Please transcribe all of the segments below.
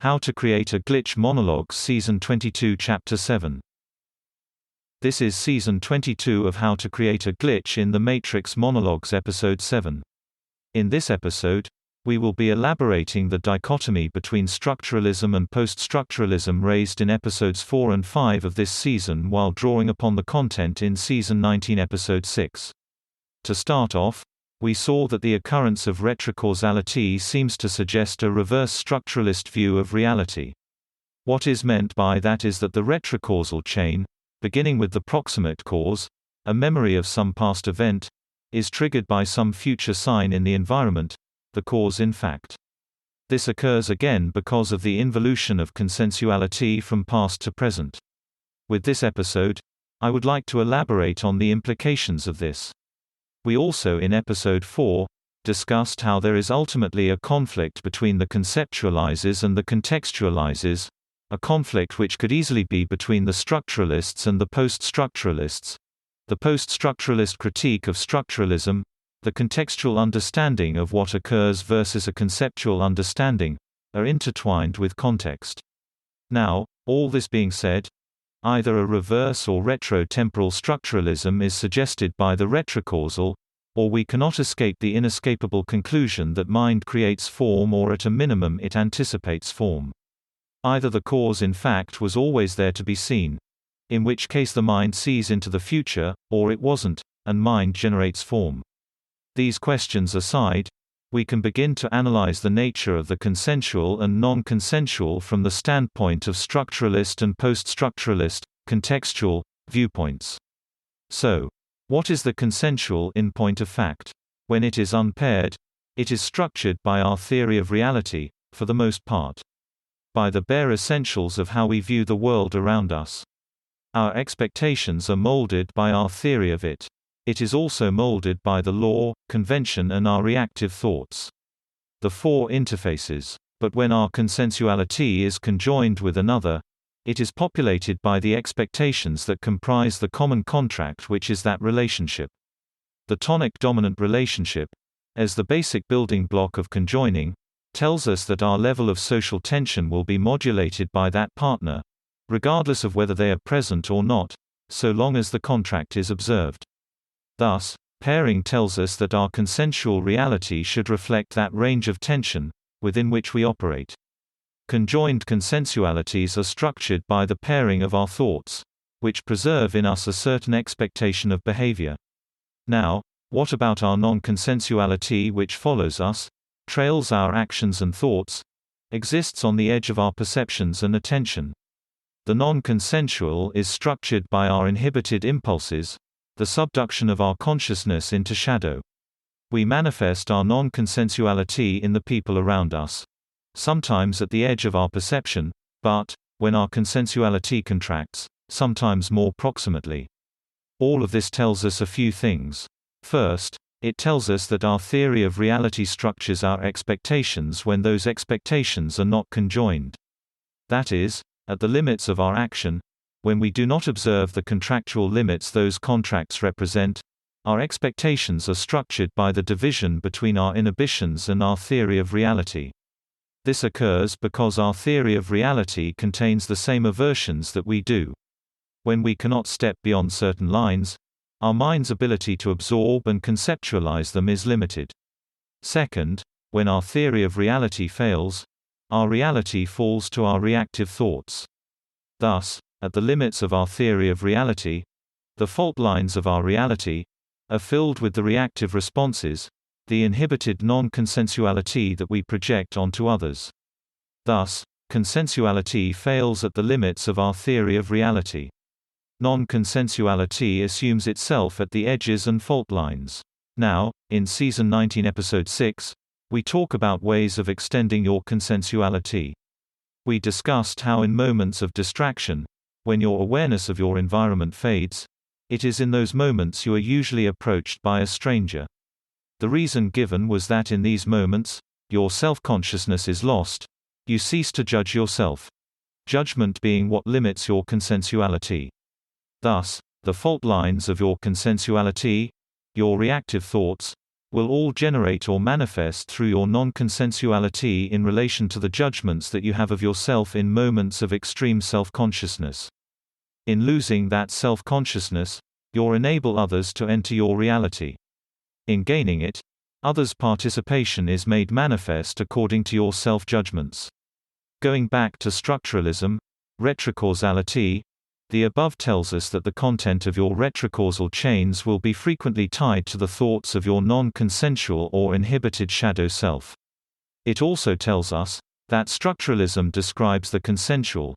How to Create a Glitch Monologues Season 22 Chapter 7. This is Season 22 of How to Create a Glitch in the Matrix Monologues Episode 7. In this episode, we will be elaborating the dichotomy between structuralism and post-structuralism raised in Episodes 4 and 5 of this season while drawing upon the content in Season 19 Episode 6. To start off, we saw that the occurrence of retrocausality seems to suggest a reverse structuralist view of reality. What is meant by that is that the retrocausal chain, beginning with the proximate cause, a memory of some past event, is triggered by some future sign in the environment, the cause in fact. This occurs again because of the involution of consensuality from past to present. With this episode, I would like to elaborate on the implications of this. We also in Episode 4, discussed how there is ultimately a conflict between the conceptualizers and the contextualizers, a conflict which could easily be between the structuralists and the post-structuralists, the post-structuralist critique of structuralism, the contextual understanding of what occurs versus a conceptual understanding, are intertwined with context. Now, all this being said, either a reverse or retro-temporal structuralism is suggested by the retrocausal, or we cannot escape the inescapable conclusion that mind creates form or at a minimum it anticipates form. Either the cause in fact was always there to be seen, in which case the mind sees into the future, or it wasn't, and mind generates form. These questions aside, we can begin to analyze the nature of the consensual and non-consensual from the standpoint of structuralist and post-structuralist, contextual, viewpoints. So, what is the consensual in point of fact? When it is unpaired, it is structured by our theory of reality, for the most part. By the bare essentials of how we view the world around us. Our expectations are molded by our theory of it. It is also molded by the law, convention and our reactive thoughts. The four interfaces. But when our consensuality is conjoined with another, it is populated by the expectations that comprise the common contract which is that relationship. The tonic-dominant relationship, as the basic building block of conjoining, tells us that our level of social tension will be modulated by that partner, regardless of whether they are present or not, so long as the contract is observed. Thus, pairing tells us that our consensual reality should reflect that range of tension, within which we operate. Conjoined consensualities are structured by the pairing of our thoughts, which preserve in us a certain expectation of behavior. Now, what about our non-consensuality which follows us, trails our actions and thoughts, exists on the edge of our perceptions and attention? The non-consensual is structured by our inhibited impulses, the subduction of our consciousness into shadow. We manifest our non-consensuality in the people around us. Sometimes at the edge of our perception, but, when our consensuality contracts, sometimes more proximately. All of this tells us a few things. First, it tells us that our theory of reality structures our expectations when those expectations are not conjoined. That is, at the limits of our action, when we do not observe the contractual limits those contracts represent, our expectations are structured by the division between our inhibitions and our theory of reality. This occurs because our theory of reality contains the same aversions that we do. When we cannot step beyond certain lines, our mind's ability to absorb and conceptualize them is limited. Second, when our theory of reality fails, our reality falls to our reactive thoughts. Thus, at the limits of our theory of reality, the fault lines of our reality are filled with the reactive responses, the inhibited non-consensuality that we project onto others. Thus, consensuality fails at the limits of our theory of reality. Non-consensuality assumes itself at the edges and fault lines. Now, in Season 19 Episode 6, we talk about ways of extending your consensuality. We discussed how in moments of distraction, when your awareness of your environment fades, it is in those moments you are usually approached by a stranger. The reason given was that in these moments, your self-consciousness is lost, you cease to judge yourself. Judgment being what limits your consensuality. Thus, the fault lines of your consensuality, your reactive thoughts, will all generate or manifest through your non-consensuality in relation to the judgments that you have of yourself in moments of extreme self-consciousness. In losing that self-consciousness, you enable others to enter your reality. In gaining it, others' participation is made manifest according to your self-judgments. Going back to structuralism, retrocausality, the above tells us that the content of your retrocausal chains will be frequently tied to the thoughts of your non-consensual or inhibited shadow self. It also tells us that structuralism describes the consensual,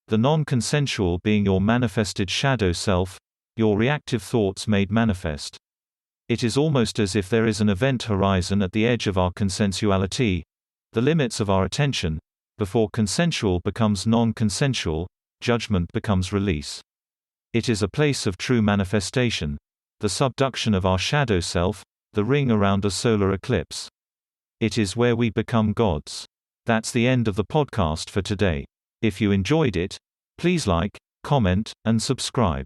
the non-consensual being your manifested shadow self, your reactive thoughts made manifest. It is almost as if there is an event horizon at the edge of our consensuality, the limits of our attention. Before consensual becomes non-consensual, judgment becomes release. It is a place of true manifestation, the subduction of our shadow self, the ring around a solar eclipse. It is where we become gods. That's the end of the podcast for today. If you enjoyed it, please like, comment, and subscribe.